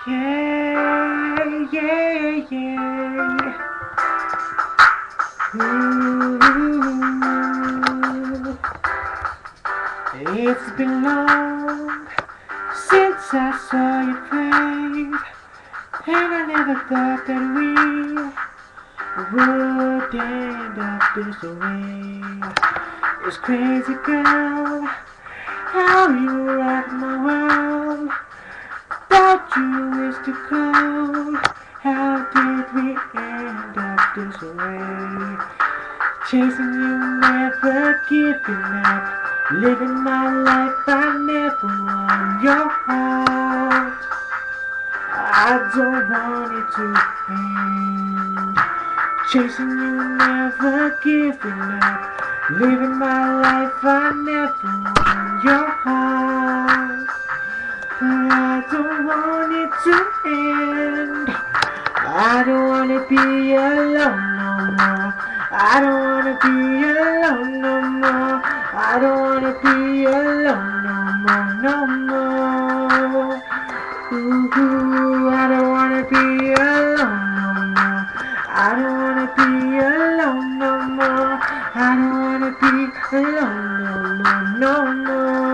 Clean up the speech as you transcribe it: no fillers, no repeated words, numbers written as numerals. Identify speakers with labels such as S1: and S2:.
S1: Yeah, yeah, yeah. Ooh, it's been long since I saw your face, and I never thought that we would end up this way. It's crazy, girl, how you rock my world. Thought you was to come. How did we end up this way? Chasing you, never giving up. Living my life, I never won your heart. I don't want it to end. Chasing you, never giving up. Living my life, I never won your heart. But I don't want it to end. I don't wanna be alone no more. I don't wanna be alone no more. I don't wanna be alone no more, no more. Ooh, I don't wanna be alone no more. I don't wanna be alone no more. I don't wanna be alone no more, no more.